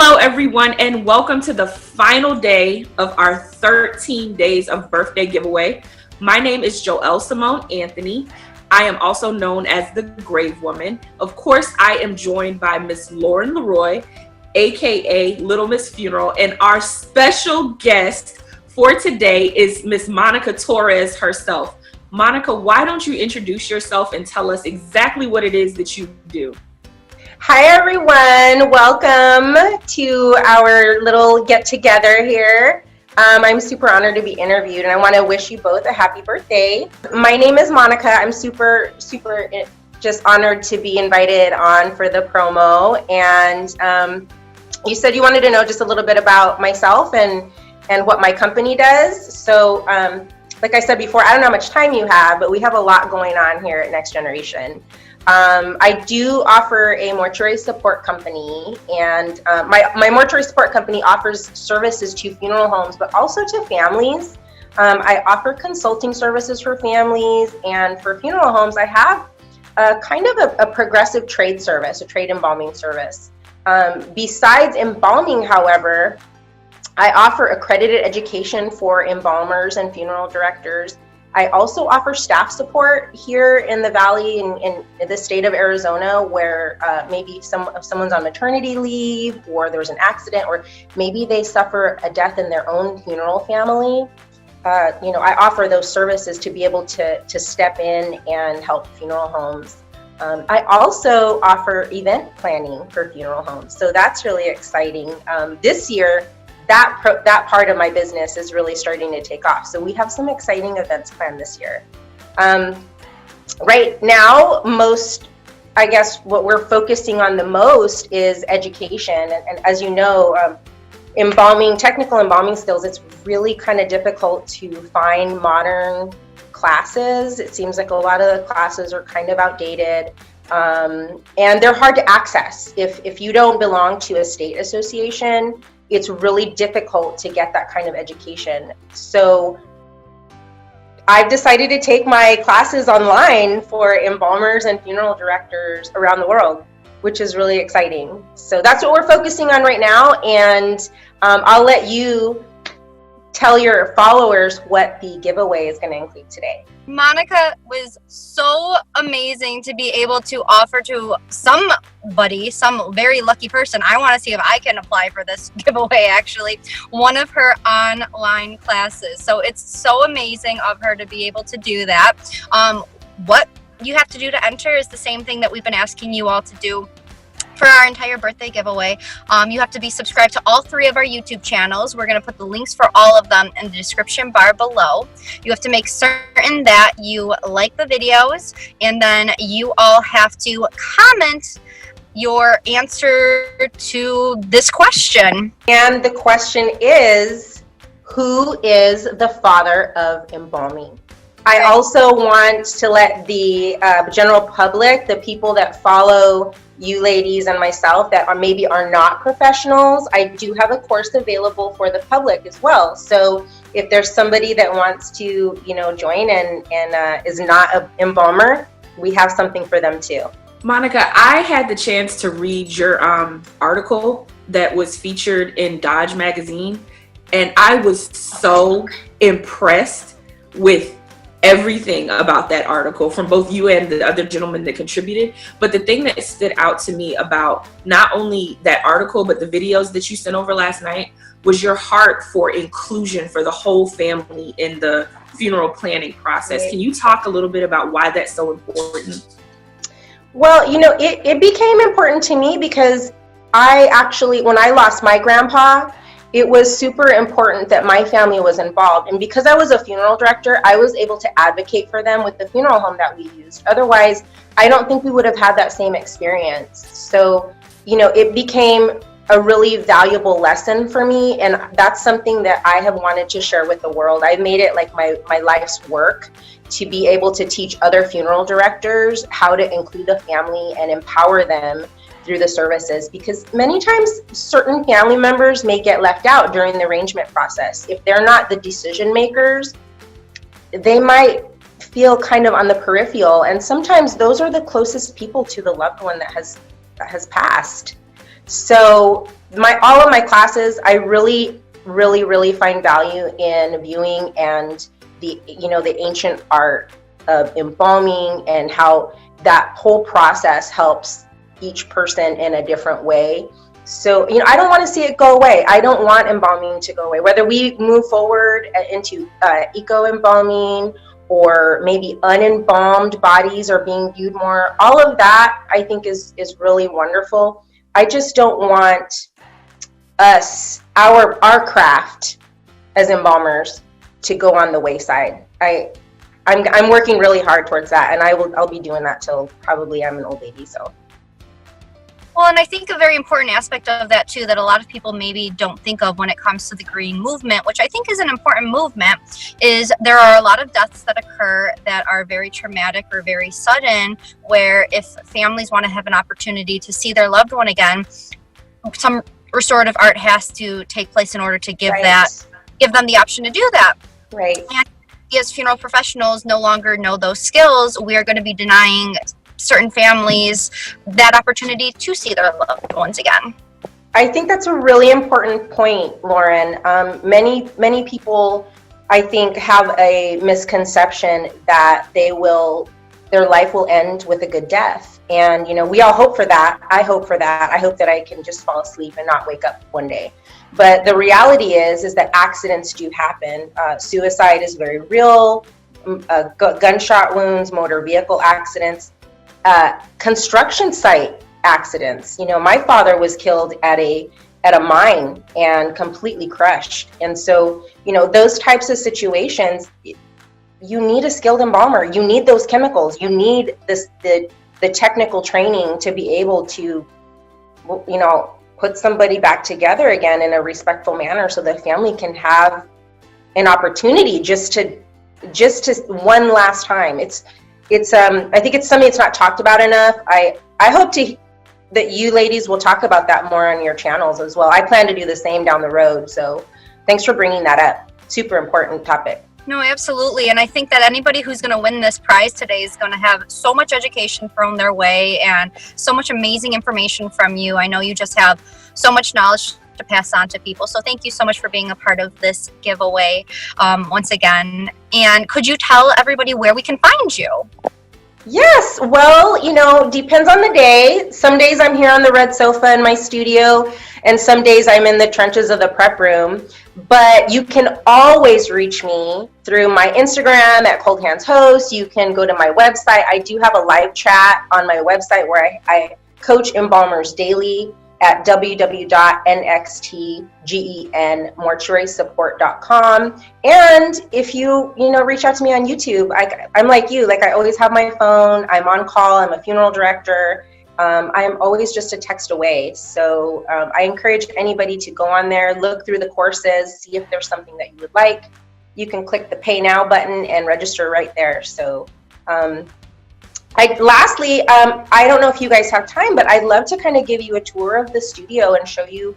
Hello, everyone, and welcome to the final day of our 13 days of birthday giveaway. My name is Joelle Simone Anthony. I am also known as the Grave Woman. Of course, I am joined by Miss LeRoy, aka Little Miss Funeral, and our special guest for today is Miss Monica Torres herself. Monica, why don't you introduce yourself and tell us exactly what it is that you do? Hi everyone, welcome to our little get-together here. I'm super honored to be interviewed and I want to wish you both a happy birthday. My name is Monica. I'm super just honored to be invited on for the promo, and you said you wanted to know just a little bit about myself and what my company does. So like I said before, I don't know how much time you have, but we have a lot going on here at Next Generation. I do offer a mortuary support company, and my mortuary support company offers services to funeral homes, but also to families. I offer consulting services for families, and for funeral homes, I have kind of a progressive trade service, a trade embalming service. Besides embalming, however, I offer accredited education for embalmers and funeral directors. I also offer staff support here in the Valley in the state of Arizona, where maybe someone's on maternity leave, or there was an accident, or maybe they suffer a death in their own funeral family. I offer those services to be able to step in and help funeral homes. I also offer event planning for funeral homes, so that's really exciting. This year, that part of my business is really starting to take off. So we have some exciting events planned this year. Right now, I guess what we're focusing on the most is education. And as you know, technical embalming skills, it's really kind of difficult to find modern classes. It seems like a lot of the classes are kind of outdated. And they're hard to access. If you don't belong to a state association, it's really difficult to get that kind of education. So I've decided to take my classes online for embalmers and funeral directors around the world, which is really exciting. So that's what we're focusing on right now. And I'll let you tell your followers what the giveaway is going to include today. Monica was so amazing to be able to offer to somebody, some very lucky person. I want to see if I can apply for this giveaway, actually, one of her online classes. So it's so amazing of her to be able to do that. What you have to do to enter is the same thing that we've been asking you all to do for our entire birthday giveaway. You have to be subscribed to all 3 of our YouTube channels. We're going to put the links for all of them in the description bar below. You have to make certain that you like the videos, and then you all have to comment your answer to this question. And the question is, who is the father of embalming? I also want to let the general public, the people that follow you ladies and myself that maybe are not professionals, I do have a course available for the public as well. So if there's somebody that wants to, join and is not an embalmer, we have something for them too. Monica, I had the chance to read your article that was featured in Dodge magazine, and I was so impressed with everything about that article from both you and the other gentleman that contributed. But the thing that stood out to me about not only that article, but the videos that you sent over last night was your heart for inclusion for the whole family in the funeral planning process. Right. Can you talk a little bit about why that's so important? Well, it became important to me because when I lost my grandpa, it was super important that my family was involved. And because I was a funeral director, I was able to advocate for them with the funeral home that we used. Otherwise, I don't think we would have had that same experience. So, it became a really valuable lesson for me. And that's something that I have wanted to share with the world. I made it like my life's work to be able to teach other funeral directors how to include the family and empower them through the services, because many times certain family members may get left out during the arrangement process. If they're not the decision makers, they might feel kind of on the peripheral, and sometimes those are the closest people to the loved one that has passed. So all of my classes, I really, really, really find value in viewing and the ancient art of embalming and how that whole process helps each person in a different way. So, I don't want to see it go away. I don't want embalming to go away. Whether we move forward into eco-embalming or maybe unembalmed bodies are being viewed more, all of that I think is really wonderful. I just don't want our craft as embalmers to go on the wayside. I'm working really hard towards that, and I'll be doing that till probably I'm an old lady. So. Well, and I think a very important aspect of that too, that a lot of people maybe don't think of when it comes to the green movement, which I think is an important movement, is there are a lot of deaths that occur that are very traumatic or very sudden, where if families want to have an opportunity to see their loved one again, some restorative art has to take place in order to give them the option to do that. Right. And as funeral professionals no longer know those skills, we are going to be denying certain families that opportunity to see their loved ones again. I think that's a really important point, Lauren. Many people, I think, have a misconception that their life will end with a good death. And, we all hope for that. I hope for that. I hope that I can just fall asleep and not wake up one day. But the reality is that accidents do happen. Suicide is very real. Gunshot wounds, motor vehicle accidents, construction site accidents. My father was killed at a mine and completely crushed. And so, those types of situations, you need a skilled embalmer. You need those chemicals. You need the technical training to be able to, put somebody back together again in a respectful manner, so the family can have an opportunity just to one last time. I think it's something that's not talked about enough. I hope that you ladies will talk about that more on your channels as well. I plan to do the same down the road. So thanks for bringing that up. Super important topic. No, absolutely. And I think that anybody who's going to win this prize today is going to have so much education thrown their way and so much amazing information from you. I know you just have so much knowledge to pass on to people. So thank you so much for being a part of this giveaway once again. And could you tell everybody where we can find you? Yes, well, depends on the day. Some days I'm here on the red sofa in my studio, and some days I'm in the trenches of the prep room. But you can always reach me through my Instagram at Cold Hands Host. You can go to my website. I do have a live chat on my website where I coach embalmers daily at www.nxtgenmortuarysupport.com. And if you reach out to me on YouTube, I'm like you, I always have my phone. I'm on call. I'm a funeral director. I'm always just a text away. So I encourage anybody to go on there, look through the courses, see if there's something that you would like. You can click the Pay Now button and register right there. So lastly, I don't know if you guys have time, but I'd love to kind of give you a tour of the studio and show you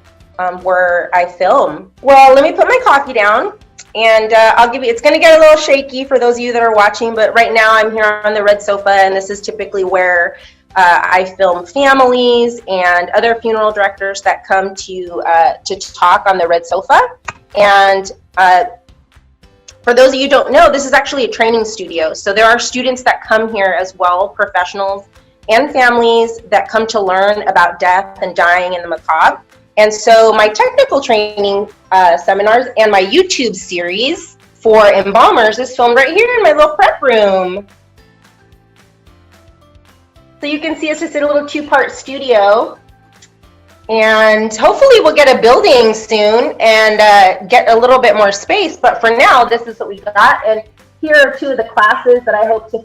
where I film. Well, let me put my coffee down, and it's going to get a little shaky for those of you that are watching, but right now I'm here on the red sofa, and this is typically where I film families and other funeral directors that come to talk on the red sofa. And for those of you who don't know, this is actually a training studio. So there are students that come here as well, professionals and families that come to learn about death and dying in the macabre. And so my technical training seminars and my YouTube series for embalmers is filmed right here in my little prep room. So you can see it's just in a little 2-part studio. And hopefully we'll get a building soon and get a little bit more space. But for now, this is what we got. And here are 2 of the classes that I hope to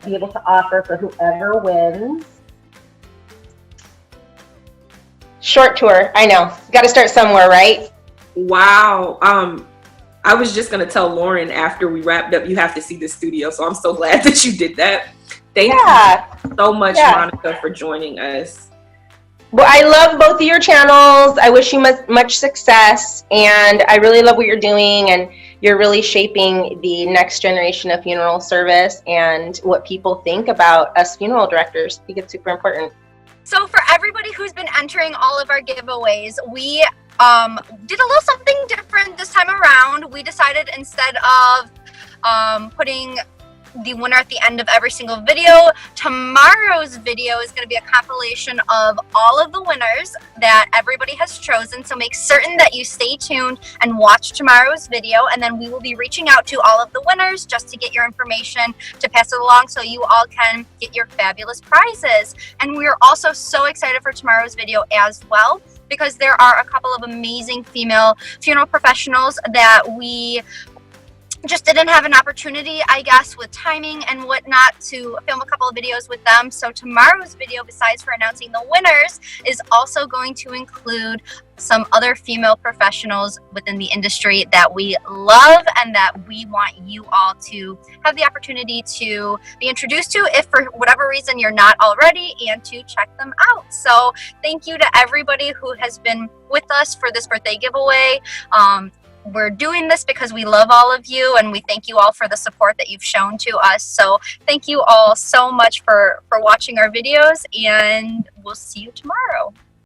be able to offer for whoever wins. Short tour, I know. Got to start somewhere, right? Wow. I was just going to tell Lauren after we wrapped up, you have to see the studio. So I'm so glad that you did that. Thank you so much, Monica, for joining us. Well, I love both of your channels. I wish you much success, and I really love what you're doing, and you're really shaping the next generation of funeral service and what people think about us funeral directors. I think it's super important. So for everybody who's been entering all of our giveaways, we did a little something different this time around. We decided instead of putting the winner at the end of every single video, tomorrow's video is going to be a compilation of all of the winners that everybody has chosen. So make certain that you stay tuned and watch tomorrow's video, and then we will be reaching out to all of the winners just to get your information to pass it along so you all can get your fabulous prizes. And we are also so excited for tomorrow's video as well, because there are a couple of amazing female funeral professionals that we just didn't have an opportunity, I guess, with timing and whatnot, to film a couple of videos with them. So tomorrow's video, besides for announcing the winners, is also going to include some other female professionals within the industry that we love and that we want you all to have the opportunity to be introduced to, if for whatever reason you're not already, and to check them out. So thank you to everybody who has been with us for this birthday giveaway. We're doing this because we love all of you, and we thank you all for the support that you've shown to us. So thank you all so much for watching our videos, and we'll see you tomorrow.